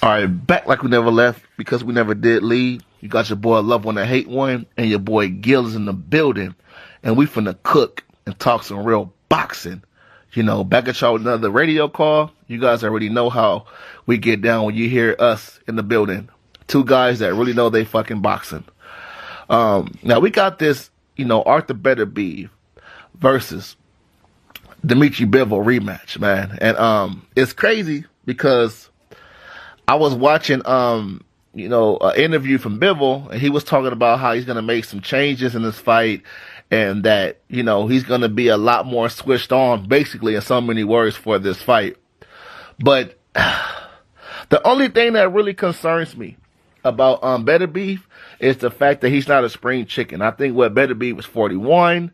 All right, back like we never left because we never did leave. You got your boy Love1orHate1 and your boy Gil is in the building, and we finna cook and talk some real boxing. You know, back at y'all with another radio call. You guys already know how we get down when you hear us in the building. Two guys that really know they fucking boxing. Now we got this, you know, Arthur Beterbeve versus Beterbeve Bivol rematch, man, and it's crazy because I was watching, you know, an interview from Bivol, and he was talking about how he's going to make some changes in this fight and that, you know, he's going to be a lot more switched on, basically, in so many words, for this fight. But the only thing that really concerns me about Beterbeve is the fact that he's not a spring chicken. I think what Beterbeve was 41,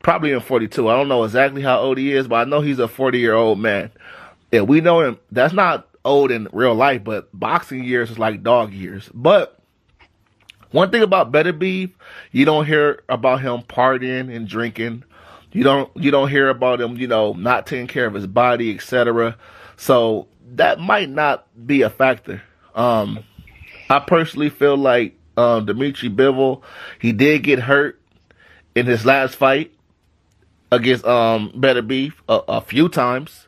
probably in 42. I don't know exactly how old he is, but I know he's a 40-year-old man. And we know him. That's not old in real life, but boxing years is like dog years. But one thing about Beterbeve, you don't hear about him partying and drinking. You don't hear about him, you know, not taking care of his body, etc. So that might not be a factor. I personally feel like Beterbeve Bivol, he did get hurt in his last fight against Beterbeve a few times.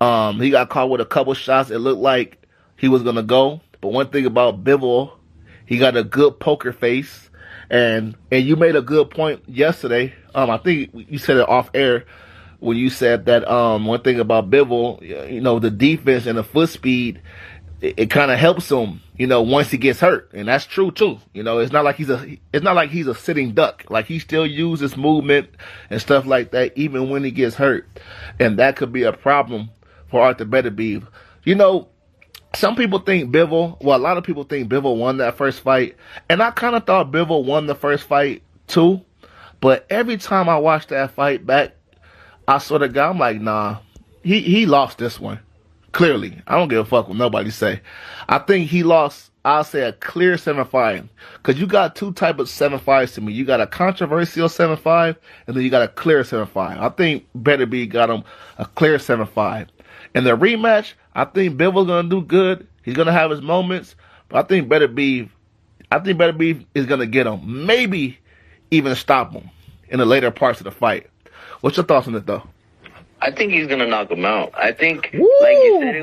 He got caught with a couple shots. It looked like he was going to go. But one thing about Bivol, he got a good poker face. And you made a good point yesterday. I think you said it off air when you said that one thing about Bivol, you know, the defense and the foot speed, it kind of helps him, you know, once he gets hurt. And that's true too. You know, it's not like he's a sitting duck. Like, he still uses movement and stuff like that even when he gets hurt. And that could be a problem for Arthur Beterbeve. You know, some people think Bivol, well, a lot of people think Bivol won that first fight. And I kind of thought Bivol won the first fight too. But every time I watch that fight back, I sort of got, I'm like, nah, he lost this one. Clearly. I don't give a fuck what nobody say. I think he lost, I'll say, a clear 7-5. Because you got two types of 7-5s to me. You got a controversial 7-5, and then you got a clear 7-5. I think Beterbeve got him a clear 7-5. In the rematch, I think Bivol's going to do good. He's going to have his moments. But I think Beterbeve is going to get him. Maybe even stop him in the later parts of the fight. What's your thoughts on it, though? I think he's going to knock him out. I think, Woo, like you said,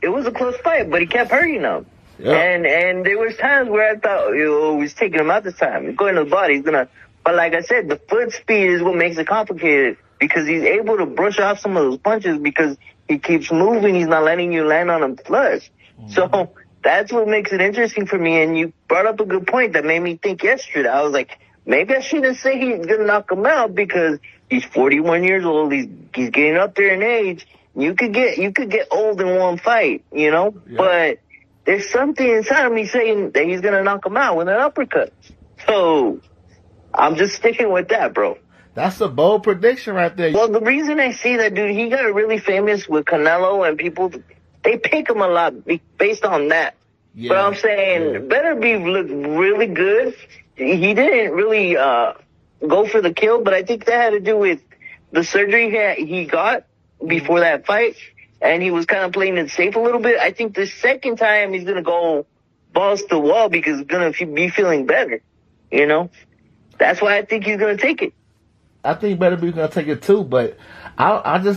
it was a close fight, but he kept hurting him. Yeah. And there was times where I thought, he was taking him out this time. He's going to the body. But like I said, the foot speed is what makes it complicated, because he's able to brush off some of those punches because he keeps moving. He's not letting you land on him flush. Mm-hmm. So that's what makes it interesting for me. And you brought up a good point that made me think yesterday. I was like, maybe I shouldn't say he's going to knock him out, because he's 41 years old. He's getting up there in age. You could get old in one fight, you know? Yeah. But there's something inside of me saying that he's going to knock him out with an uppercut. So I'm just sticking with that, bro. That's a bold prediction right there. Well, the reason I say that, dude, he got really famous with Canelo, and people, they pick him a lot based on that. Yeah. But I'm saying Beterbeve looked really good. He didn't really go for the kill, but I think that had to do with the surgery he got before that fight, and he was kind of playing it safe a little bit. I think the second time he's going to go balls to the wall because he's going to be feeling better, you know? That's why I think he's going to take it. I think Beterbeve's going to take it too, but I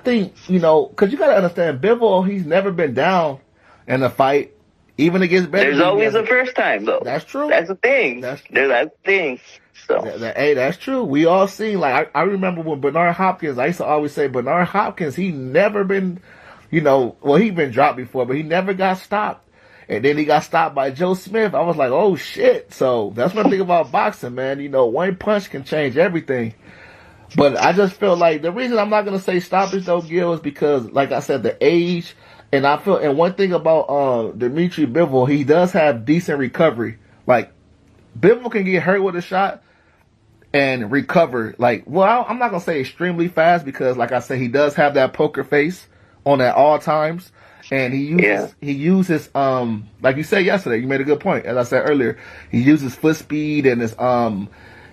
think, you know, because you got to understand, Bivol, he's never been down in a fight, even against Beterbeve. There's always a first time, though. That's true. That's the thing. That's the thing. So. Hey, that's true. We all seen, like, I remember when Bernard Hopkins, I used to always say, Bernard Hopkins, he never been, you know, well, he'd been dropped before, but he never got stopped. And then he got stopped by Joe Smith. I was like, oh, shit. So that's one thing about boxing, man. You know, one punch can change everything. But I just feel like the reason I'm not going to say stoppage, though, Gil, is because, like I said, the age. And I feel, and one thing about Beterbeve Bivol, he does have decent recovery. Like, Bivol can get hurt with a shot and recover. Like, well, I'm not going to say extremely fast because, like I said, he does have that poker face on at all times. And he uses, like you said yesterday, you made a good point. As I said earlier, he uses foot speed and his,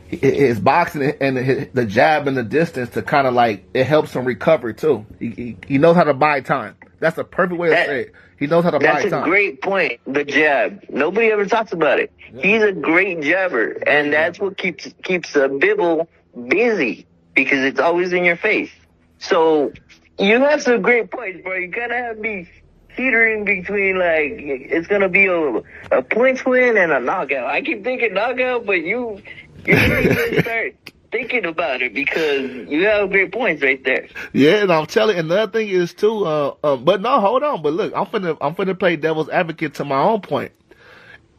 his boxing and the jab and the distance to kind of like, it helps him recover too. He knows how to buy time. That's the perfect way to say it. He knows how to buy time. That's a great point. The jab. Nobody ever talks about it. Yeah. He's a great jabber, and that's what keeps Bivol busy, because it's always in your face. So you have some great points, bro. You gotta have me teetering between, like, it's gonna be a points win and a knockout. I keep thinking knockout, but you need to start thinking about it, because you have great points right there. Yeah, and I'm telling you, another thing is too, but no, hold on. But look, I'm finna play devil's advocate to my own point.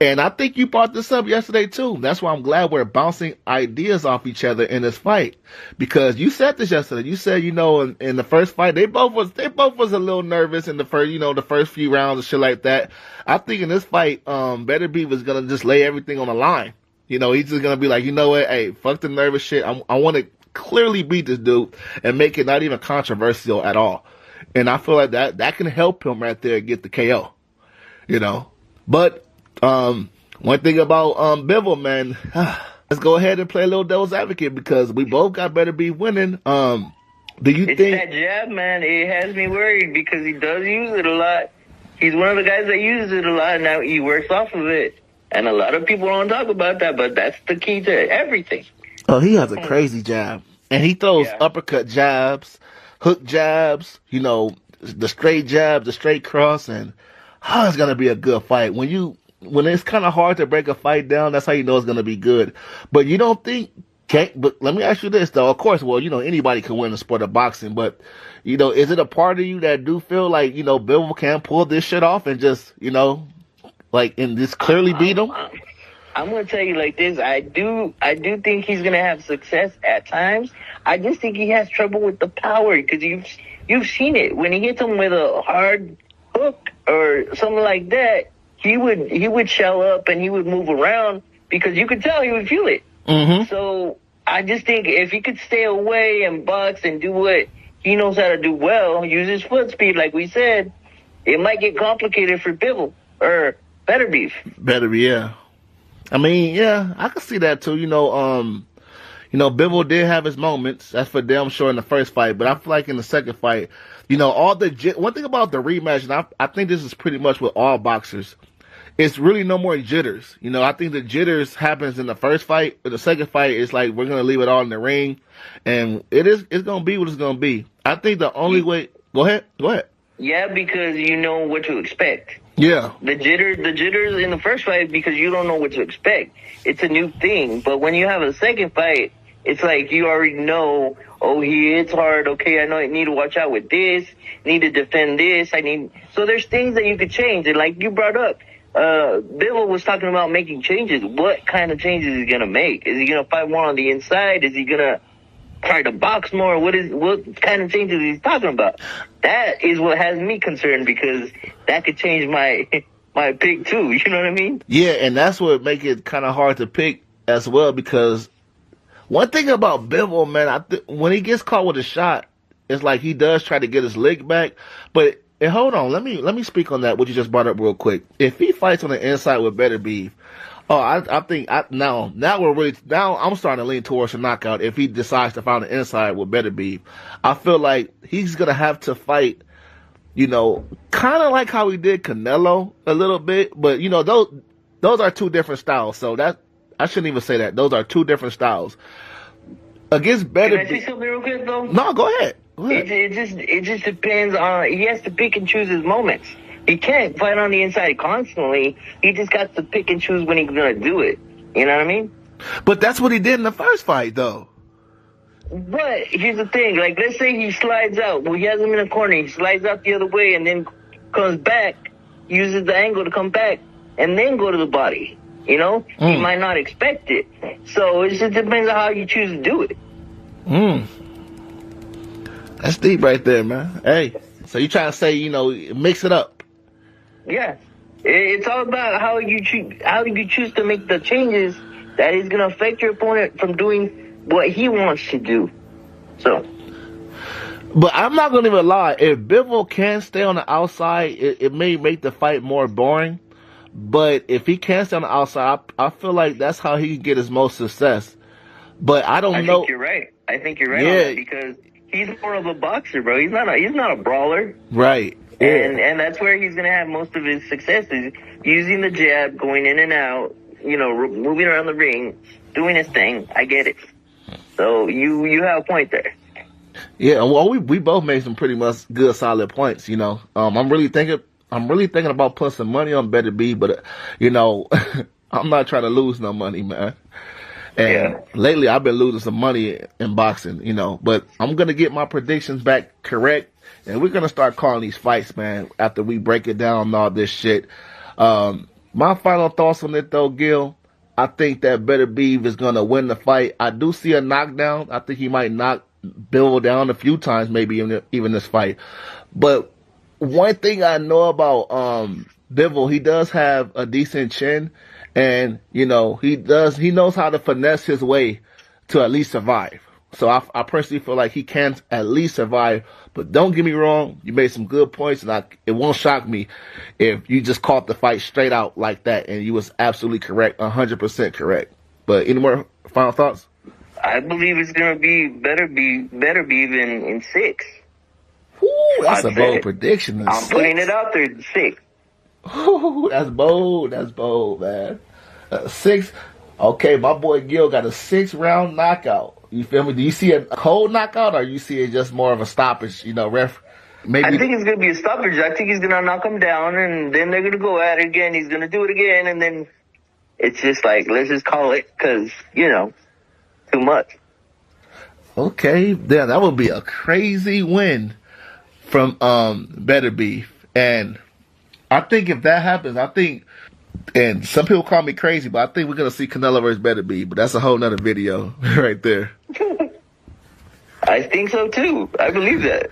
And I think you brought this up yesterday too. That's why I'm glad we're bouncing ideas off each other in this fight. Because you said this yesterday. You said, you know, in the first fight, they both was a little nervous in the first, you know, the first few rounds and shit like that. I think in this fight, Beterbeve was gonna just lay everything on the line. You know, he's just going to be like, you know what? Hey, fuck the nervous shit. I want to clearly beat this dude and make it not even controversial at all. And I feel like that can help him right there get the KO, you know. But one thing about Bivol, man, let's go ahead and play a little devil's advocate, because we both got Beterbeve winning. Do you think... It's that jab, man. It has me worried, because he does use it a lot. He's one of the guys that uses it a lot, and now he works off of it. And a lot of people don't talk about that, but that's the key to everything. Oh, he has a crazy jab. And he throws uppercut jabs, hook jabs, you know, the straight jab, the straight cross, and it's going to be a good fight. When it's kind of hard to break a fight down, that's how you know it's going to be good. But you don't think, but let me ask you this, though. Of course, well, you know, anybody can win the sport of boxing, but, you know, is it a part of you that do feel like, you know, Bivol can pull this shit off and just, you know, like, and this clearly beat him? I'm going to tell you like this. I do think he's going to have success at times. I just think he has trouble with the power, because you've seen it. When he hits him with a hard hook or something like that, he would shell up and he would move around, because you could tell he would feel it. Mm-hmm. So I just think if he could stay away and box and do what he knows how to do well, use his foot speed like we said, it might get complicated for Bivol or Beterbeve. Yeah. I mean, yeah, I can see that too. You know, Bivol did have his moments. That's for damn sure in the first fight. But I feel like in the second fight, you know, one thing about the rematch, and I think this is pretty much with all boxers, it's really no more jitters. You know, I think the jitters happens in the first fight. But the second fight, it's like we're gonna leave it all in the ring, and it's gonna be what it's gonna be. I think the only way. Go ahead. Yeah, because you know what to expect. Yeah. The jitters in the first fight, because you don't know what to expect. It's a new thing. But when you have a second fight, it's like you already know, oh, he hits hard. Okay, I know I need to watch out with this, need to defend this. So there's things that you could change. And like you brought up, Bivol was talking about making changes. What kind of changes is he going to make? Is he going to fight more on the inside? Is he going to try to box more? What kind of changes he's talking about? That is what has me concerned, because that could change my pick too. You know what I mean? Yeah, and that's what make it kind of hard to pick as well, because one thing about Bivol, man, when he gets caught with a shot, it's like he does try to get his leg back. But hold on, let me speak on that, what you just brought up real quick. If he fights on the inside with Beterbeve, I think now I'm starting to lean towards a knockout if he decides to find the inside with Beterbeve. I feel like he's gonna have to fight, you know, kind of like how he did Canelo a little bit, but you know those are two different styles. So that I shouldn't even say that. Those are two different styles. Against Beterbeve. Can I say something real quick though? No, go ahead. It just depends on. He has to pick and choose his moments. He can't fight on the inside constantly. He just got to pick and choose when he's going to do it. You know what I mean? But that's what he did in the first fight, though. But here's the thing. Like, let's say he slides out. Well, he has him in a corner. He slides out the other way and then comes back, uses the angle to come back, and then go to the body. You know? He might not expect it. So it just depends on how you choose to do it. That's deep right there, man. Hey, so you trying to say, you know, mix it up. Yeah, it's all about how you choose to make the changes that is going to affect your opponent from doing what he wants to do. So, but I'm not going to even lie. If Bivol can stay on the outside, it may make the fight more boring. But if he can stay on the outside, I feel like that's how he can get his most success. But I don't know. Think you're right. I think you're right on that because he's more of a boxer, bro. He's not a brawler. Right. Yeah. And that's where he's gonna have most of his success is using the jab, going in and out, you know, moving around the ring, doing his thing. I get it. So you have a point there. Yeah, well, we both made some pretty much good, solid points. You know, I'm really thinking about putting some money on Beterbeve, but you know, I'm not trying to lose no money, man. And lately, I've been losing some money in boxing, you know. But I'm gonna get my predictions back correct, and we're gonna start calling these fights, man. After we break it down and all this shit. My final thoughts on it, though, Gil. I think that Beterbeve is gonna win the fight. I do see a knockdown. I think he might knock Bivol down a few times, maybe even this fight. But one thing I know about Bivol, he does have a decent chin, and you know he knows how to finesse his way to at least survive. So I personally feel like he can at least survive. But don't get me wrong, you made some good points, and it won't shock me if you just caught the fight straight out like that, and you was absolutely correct, 100% correct. But any more final thoughts? I believe it's gonna be Beterbeve in 6. Ooh, that's a bold prediction. I'm putting it out there, 6. Ooh, that's bold. That's bold, man. 6. Okay, my boy Gil got a 6-round knockout. You feel me? Do you see a cold knockout, or you see it just more of a stoppage? You know, maybe. I think it's gonna be a stoppage. I think he's gonna knock him down, and then they're gonna go at it again. He's gonna do it again, and then it's just like, let's just call it, because you know, too much. Okay, then that would be a crazy win from Beterbeve, and I think if that happens, and some people call me crazy, but I think we're gonna see Canelo versus Beterbeve, but that's a whole nother video right there. I think so too. I believe that.